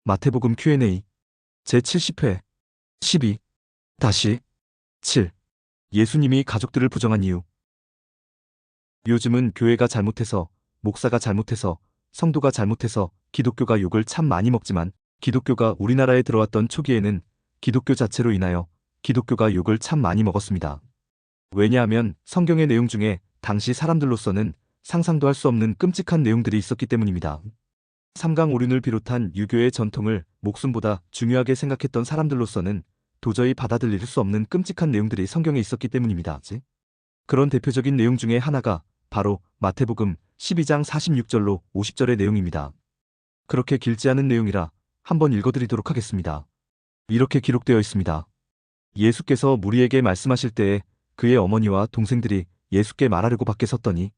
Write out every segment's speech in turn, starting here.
마태복음 Q&A 제70회 12 7. 예수님이 가족들을 부정한 이유. 요즘은 교회가 잘못해서, 목사가 잘못해서, 성도가 잘못해서 기독교가 욕을 참 많이 먹지만 기독교가 우리나라에 들어왔던 초기에는 기독교 자체로 인하여 기독교가 욕을 참 많이 먹었습니다. 왜냐하면 성경의 내용 중에 당시 사람들로서는 상상도 할 수 없는 끔찍한 내용들이 있었기 때문입니다. 삼강오륜을 비롯한 유교의 전통을 목숨보다 중요하게 생각했던 사람들로서는 도저히 받아들일 수 없는 끔찍한 내용들이 성경에 있었기 때문입니다. 그런 대표적인 내용 중에 하나가 바로 마태복음 12장 46절로 50절의 내용입니다. 그렇게 길지 않은 내용이라 한번 읽어드리도록 하겠습니다. 이렇게 기록되어 있습니다. 예수께서 무리에게 말씀하실 때에 그의 어머니와 동생들이 예수께 말하려고 밖에 섰더니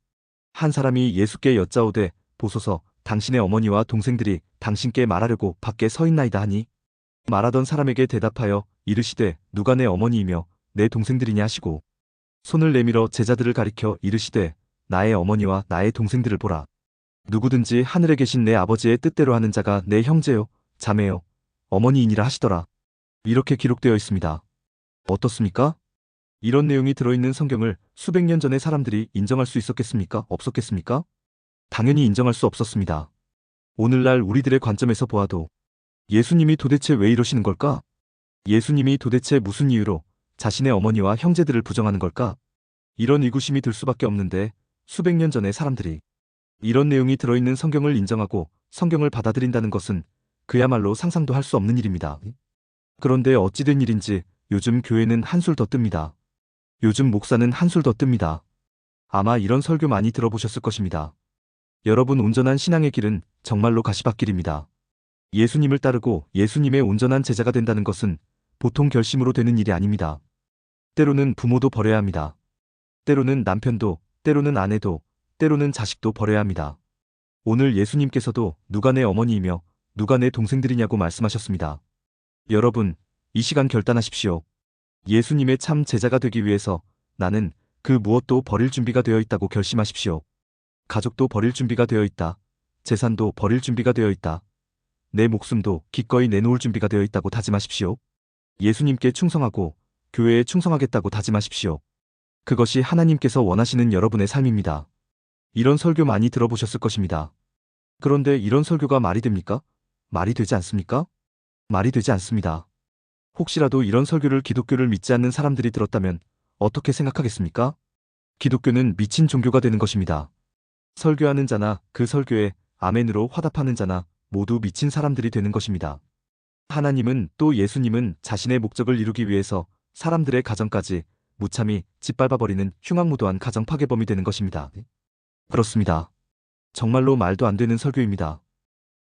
한 사람이 예수께 여짜오되 보소서 당신의 어머니와 동생들이 당신께 말하려고 밖에 서 있나이다 하니 말하던 사람에게 대답하여 이르시되 누가 내 어머니이며 내 동생들이냐 하시고 손을 내밀어 제자들을 가리켜 이르시되 나의 어머니와 나의 동생들을 보라. 누구든지 하늘에 계신 내 아버지의 뜻대로 하는 자가 내 형제요 자매요 어머니이니라 하시더라. 이렇게 기록되어 있습니다. 어떻습니까? 이런 내용이 들어있는 성경을 수백 년 전의 사람들이 인정할 수 있었겠습니까? 없었겠습니까? 당연히 인정할 수 없었습니다. 오늘날 우리들의 관점에서 보아도 예수님이 도대체 왜 이러시는 걸까? 예수님이 도대체 무슨 이유로 자신의 어머니와 형제들을 부정하는 걸까? 이런 의구심이 들 수밖에 없는데 수백 년 전의 사람들이 이런 내용이 들어있는 성경을 인정하고 성경을 받아들인다는 것은 그야말로 상상도 할 수 없는 일입니다. 그런데 어찌된 일인지 요즘 교회는 한술 더 뜹니다. 요즘 목사는 한술 더 뜹니다. 아마 이런 설교 많이 들어보셨을 것입니다. 여러분, 온전한 신앙의 길은 정말로 가시밭길입니다. 예수님을 따르고 예수님의 온전한 제자가 된다는 것은 보통 결심으로 되는 일이 아닙니다. 때로는 부모도 버려야 합니다. 때로는 남편도, 때로는 아내도, 때로는 자식도 버려야 합니다. 오늘 예수님께서도 누가 내 어머니이며 누가 내 동생들이냐고 말씀하셨습니다. 여러분, 이 시간 결단하십시오. 예수님의 참 제자가 되기 위해서 나는 그 무엇도 버릴 준비가 되어 있다고 결심하십시오. 가족도 버릴 준비가 되어 있다. 재산도 버릴 준비가 되어 있다. 내 목숨도 기꺼이 내놓을 준비가 되어 있다고 다짐하십시오. 예수님께 충성하고 교회에 충성하겠다고 다짐하십시오. 그것이 하나님께서 원하시는 여러분의 삶입니다. 이런 설교 많이 들어보셨을 것입니다. 그런데 이런 설교가 말이 됩니까? 말이 되지 않습니까? 말이 되지 않습니다. 혹시라도 이런 설교를 기독교를 믿지 않는 사람들이 들었다면 어떻게 생각하겠습니까? 기독교는 미친 종교가 되는 것입니다. 설교하는 자나 그 설교에 아멘으로 화답하는 자나 모두 미친 사람들이 되는 것입니다. 하나님은 또 예수님은 자신의 목적을 이루기 위해서 사람들의 가정까지 무참히 짓밟아버리는 흉악무도한 가정 파괴범이 되는 것입니다. 그렇습니다. 정말로 말도 안 되는 설교입니다.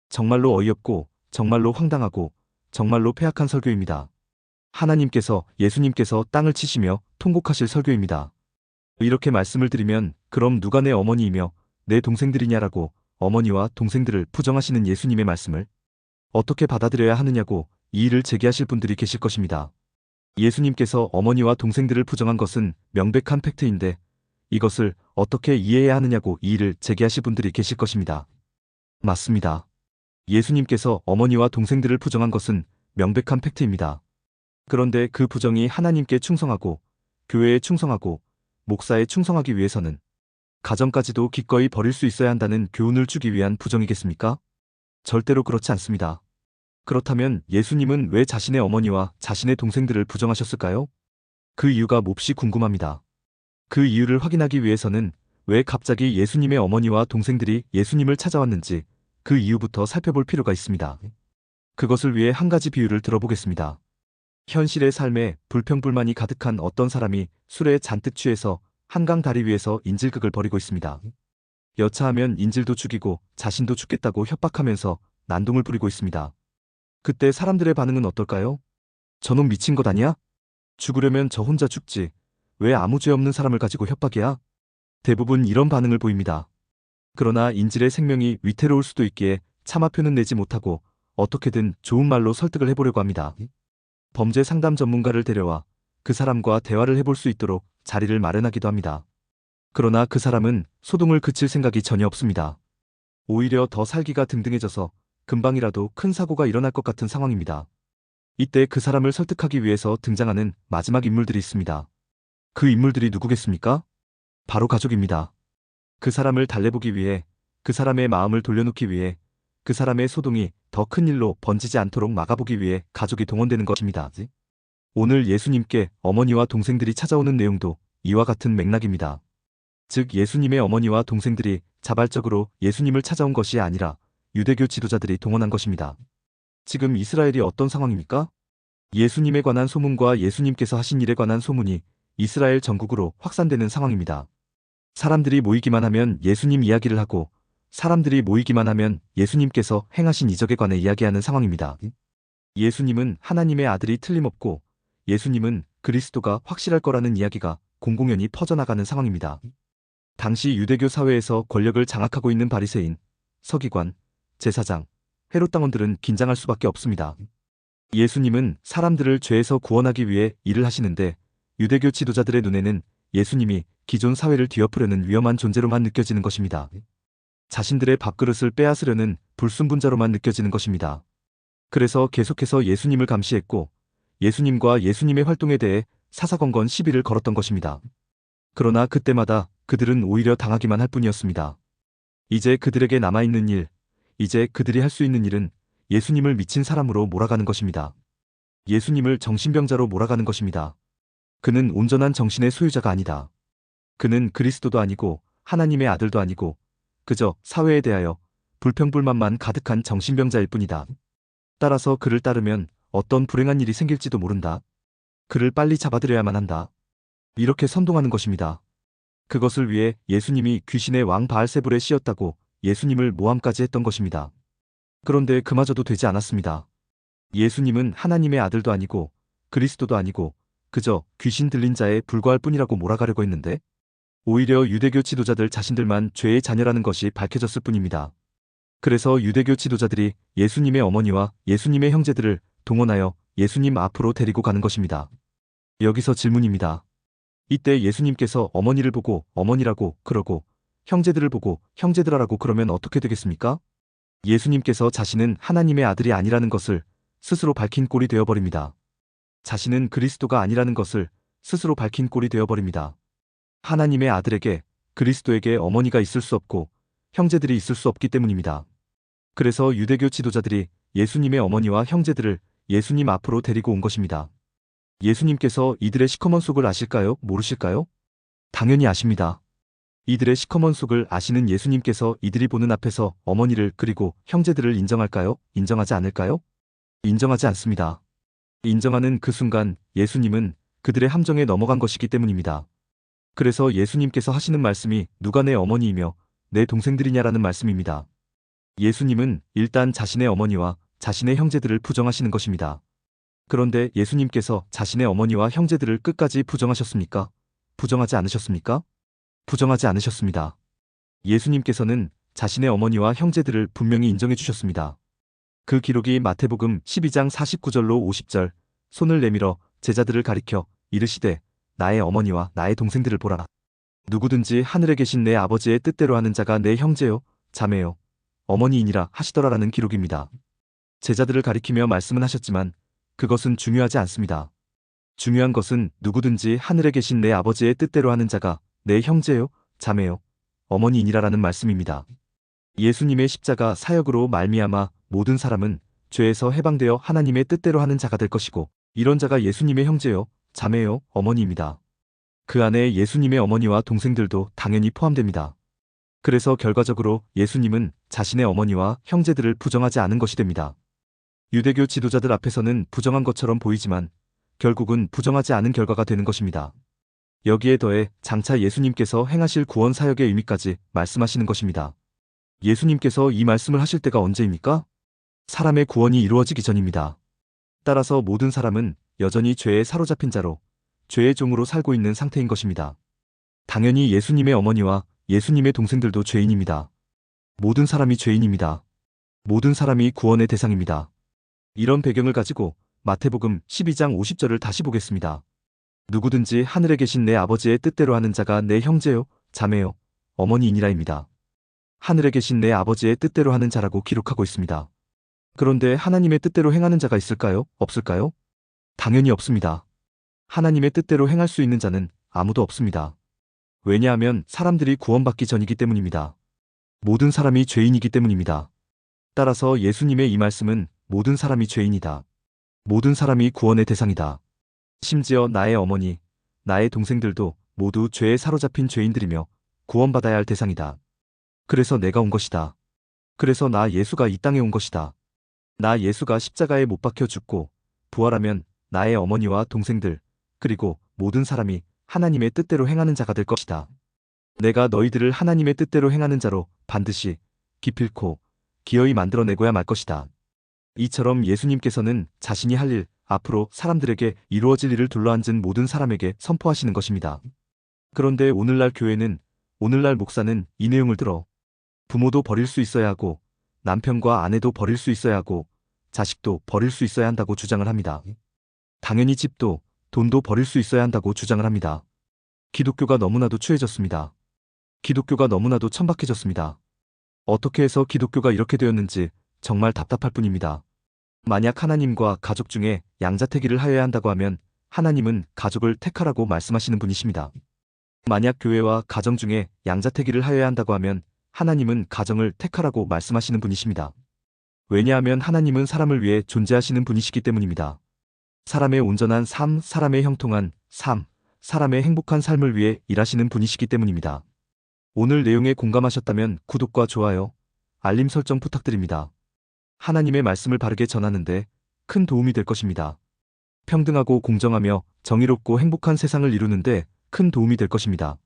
정말로 어이없고 정말로 황당하고 정말로 폐악한 설교입니다. 하나님께서 예수님께서 땅을 치시며 통곡하실 설교입니다. 이렇게 말씀을 드리면 그럼 누가 내 어머니이며 내 동생들이냐라고 어머니와 동생들을 부정하시는 예수님의 말씀을 어떻게 받아들여야 하느냐고 이의를 제기하실 분들이 계실 것입니다. 예수님께서 어머니와 동생들을 부정한 것은 명백한 팩트인데 이것을 어떻게 이해해야 하느냐고 이의를 제기하실 분들이 계실 것입니다. 맞습니다. 예수님께서 어머니와 동생들을 부정한 것은 명백한 팩트입니다. 그런데 그 부정이 하나님께 충성하고 교회에 충성하고 목사에 충성하기 위해서는 가정까지도 기꺼이 버릴 수 있어야 한다는 교훈을 주기 위한 부정이겠습니까? 절대로 그렇지 않습니다. 그렇다면 예수님은 왜 자신의 어머니와 자신의 동생들을 부정하셨을까요? 그 이유가 몹시 궁금합니다. 그 이유를 확인하기 위해서는 왜 갑자기 예수님의 어머니와 동생들이 예수님을 찾아왔는지 그 이유부터 살펴볼 필요가 있습니다. 그것을 위해 한 가지 비유를 들어보겠습니다. 현실의 삶에 불평불만이 가득한 어떤 사람이 술에 잔뜩 취해서 한강 다리 위에서 인질극을 벌이고 있습니다. 여차하면 인질도 죽이고 자신도 죽겠다고 협박하면서 난동을 부리고 있습니다. 그때 사람들의 반응은 어떨까요? 저놈 미친 것 아니야? 죽으려면 저 혼자 죽지. 왜 아무 죄 없는 사람을 가지고 협박이야? 대부분 이런 반응을 보입니다. 그러나 인질의 생명이 위태로울 수도 있기에 차마표는 내지 못하고 어떻게든 좋은 말로 설득을 해보려고 합니다. 범죄 상담 전문가를 데려와 그 사람과 대화를 해볼 수 있도록 자리를 마련하기도 합니다. 그러나 그 사람은 소동을 그칠 생각이 전혀 없습니다. 오히려 더 살기가 등등해져서 금방이라도 큰 사고가 일어날 것 같은 상황입니다. 이때 그 사람을 설득하기 위해서 등장하는 마지막 인물들이 있습니다. 그 인물들이 누구겠습니까? 바로 가족입니다. 그 사람을 달래보기 위해, 그 사람의 마음을 돌려놓기 위해, 그 사람의 소동이 더 큰 일로 번지지 않도록 막아보기 위해 가족이 동원되는 것입니다. 오늘 예수님께 어머니와 동생들이 찾아오는 내용도 이와 같은 맥락입니다. 즉 예수님의 어머니와 동생들이 자발적으로 예수님을 찾아온 것이 아니라 유대교 지도자들이 동원한 것입니다. 지금 이스라엘이 어떤 상황입니까? 예수님에 관한 소문과 예수님께서 하신 일에 관한 소문이 이스라엘 전국으로 확산되는 상황입니다. 사람들이 모이기만 하면 예수님 이야기를 하고, 사람들이 모이기만 하면 예수님께서 행하신 이적에 관해 이야기하는 상황입니다. 예수님은 하나님의 아들이 틀림없고 예수님은 그리스도가 확실할 거라는 이야기가 공공연히 퍼져나가는 상황입니다. 당시 유대교 사회에서 권력을 장악하고 있는 바리새인, 서기관, 제사장, 헤롯 당원들은 긴장할 수밖에 없습니다. 예수님은 사람들을 죄에서 구원하기 위해 일을 하시는데 유대교 지도자들의 눈에는 예수님이 기존 사회를 뒤엎으려는 위험한 존재로만 느껴지는 것입니다. 자신들의 밥그릇을 빼앗으려는 불순분자로만 느껴지는 것입니다. 그래서 계속해서 예수님을 감시했고 예수님과 예수님의 활동에 대해 사사건건 시비를 걸었던 것입니다. 그러나 그때마다 그들은 오히려 당하기만 할 뿐이었습니다. 이제 그들에게 남아있는 일, 이제 그들이 할 수 있는 일은 예수님을 미친 사람으로 몰아가는 것입니다. 예수님을 정신병자로 몰아가는 것입니다. 그는 온전한 정신의 소유자가 아니다. 그는 그리스도도 아니고 하나님의 아들도 아니고 그저 사회에 대하여 불평불만만 가득한 정신병자일 뿐이다. 따라서 그를 따르면 어떤 불행한 일이 생길지도 모른다. 그를 빨리 잡아들여야만 한다. 이렇게 선동하는 것입니다. 그것을 위해 예수님이 귀신의 왕 바알세불에 씌었다고 예수님을 모함까지 했던 것입니다. 그런데 그마저도 되지 않았습니다. 예수님은 하나님의 아들도 아니고 그리스도도 아니고 그저 귀신 들린 자에 불과할 뿐이라고 몰아가려고 했는데 오히려 유대교 지도자들 자신들만 죄의 자녀라는 것이 밝혀졌을 뿐입니다. 그래서 유대교 지도자들이 예수님의 어머니와 예수님의 형제들을 동원하여 예수님 앞으로 데리고 가는 것입니다. 여기서 질문입니다. 이때 예수님께서 어머니를 보고 어머니라고 그러고 형제들을 보고 형제들아라고 그러면 어떻게 되겠습니까? 예수님께서 자신은 하나님의 아들이 아니라는 것을 스스로 밝힌 꼴이 되어버립니다. 자신은 그리스도가 아니라는 것을 스스로 밝힌 꼴이 되어버립니다. 하나님의 아들에게 그리스도에게 어머니가 있을 수 없고 형제들이 있을 수 없기 때문입니다. 그래서 유대교 지도자들이 예수님의 어머니와 형제들을 예수님 앞으로 데리고 온 것입니다. 예수님께서 이들의 시커먼 속을 아실까요? 모르실까요? 당연히 아십니다. 이들의 시커먼 속을 아시는 예수님께서 이들이 보는 앞에서 어머니를 그리고 형제들을 인정할까요? 인정하지 않을까요? 인정하지 않습니다. 인정하는 그 순간 예수님은 그들의 함정에 넘어간 것이기 때문입니다. 그래서 예수님께서 하시는 말씀이 누가 내 어머니이며 내 동생들이냐라는 말씀입니다. 예수님은 일단 자신의 어머니와 자신의 형제들을 부정하시는 것입니다. 그런데 예수님께서 자신의 어머니와 형제들을 끝까지 부정하셨습니까? 부정하지 않으셨습니까? 부정하지 않으셨습니다. 예수님께서는 자신의 어머니와 형제들을 분명히 인정해 주셨습니다. 그 기록이 마태복음 12장 49절로 50절, 손을 내밀어 제자들을 가리켜 이르시되 나의 어머니와 나의 동생들을 보라. 누구든지 하늘에 계신 내 아버지의 뜻대로 하는 자가 내 형제요, 자매요, 어머니이니라 하시더라라는 기록입니다. 제자들을 가리키며 말씀은 하셨지만 그것은 중요하지 않습니다. 중요한 것은 누구든지 하늘에 계신 내 아버지의 뜻대로 하는 자가 내 형제요, 자매요, 어머니이니라라는 말씀입니다. 예수님의 십자가 사역으로 말미암아 모든 사람은 죄에서 해방되어 하나님의 뜻대로 하는 자가 될 것이고 이런 자가 예수님의 형제요, 자매요, 어머니입니다. 그 안에 예수님의 어머니와 동생들도 당연히 포함됩니다. 그래서 결과적으로 예수님은 자신의 어머니와 형제들을 부정하지 않은 것이 됩니다. 유대교 지도자들 앞에서는 부정한 것처럼 보이지만 결국은 부정하지 않은 결과가 되는 것입니다. 여기에 더해 장차 예수님께서 행하실 구원 사역의 의미까지 말씀하시는 것입니다. 예수님께서 이 말씀을 하실 때가 언제입니까? 사람의 구원이 이루어지기 전입니다. 따라서 모든 사람은 여전히 죄에 사로잡힌 자로 죄의 종으로 살고 있는 상태인 것입니다. 당연히 예수님의 어머니와 예수님의 동생들도 죄인입니다. 모든 사람이 죄인입니다. 모든 사람이 구원의 대상입니다. 이런 배경을 가지고 마태복음 12장 50절을 다시 보겠습니다. 누구든지 하늘에 계신 내 아버지의 뜻대로 하는 자가 내 형제요, 자매요, 어머니이니라입니다. 하늘에 계신 내 아버지의 뜻대로 하는 자라고 기록하고 있습니다. 그런데 하나님의 뜻대로 행하는 자가 있을까요? 없을까요? 당연히 없습니다. 하나님의 뜻대로 행할 수 있는 자는 아무도 없습니다. 왜냐하면 사람들이 구원받기 전이기 때문입니다. 모든 사람이 죄인이기 때문입니다. 따라서 예수님의 이 말씀은 모든 사람이 죄인이다. 모든 사람이 구원의 대상이다. 심지어 나의 어머니, 나의 동생들도 모두 죄에 사로잡힌 죄인들이며 구원받아야 할 대상이다. 그래서 내가 온 것이다. 그래서 나 예수가 이 땅에 온 것이다. 나 예수가 십자가에 못 박혀 죽고 부활하면 나의 어머니와 동생들, 그리고 모든 사람이 하나님의 뜻대로 행하는 자가 될 것이다. 내가 너희들을 하나님의 뜻대로 행하는 자로 반드시 기필코 기어이 만들어내고야 말 것이다. 이처럼 예수님께서는 자신이 할 일, 앞으로 사람들에게 이루어질 일을 둘러앉은 모든 사람에게 선포하시는 것입니다. 그런데 오늘날 교회는, 오늘날 목사는 이 내용을 들어 부모도 버릴 수 있어야 하고 남편과 아내도 버릴 수 있어야 하고 자식도 버릴 수 있어야 한다고 주장을 합니다. 당연히 집도 돈도 버릴 수 있어야 한다고 주장을 합니다. 기독교가 너무나도 추해졌습니다. 기독교가 너무나도 천박해졌습니다. 어떻게 해서 기독교가 이렇게 되었는지 정말 답답할 뿐입니다. 만약 하나님과 가족 중에 양자택일을 하여야 한다고 하면 하나님은 가족을 택하라고 말씀하시는 분이십니다. 만약 교회와 가정 중에 양자택일을 하여야 한다고 하면 하나님은 가정을 택하라고 말씀하시는 분이십니다. 왜냐하면 하나님은 사람을 위해 존재하시는 분이시기 때문입니다. 사람의 온전한 삶, 사람의 형통한 삶, 사람의 행복한 삶을 위해 일하시는 분이시기 때문입니다. 오늘 내용에 공감하셨다면 구독과 좋아요, 알림 설정 부탁드립니다. 하나님의 말씀을 바르게 전하는데 큰 도움이 될 것입니다. 평등하고 공정하며 정의롭고 행복한 세상을 이루는데 큰 도움이 될 것입니다.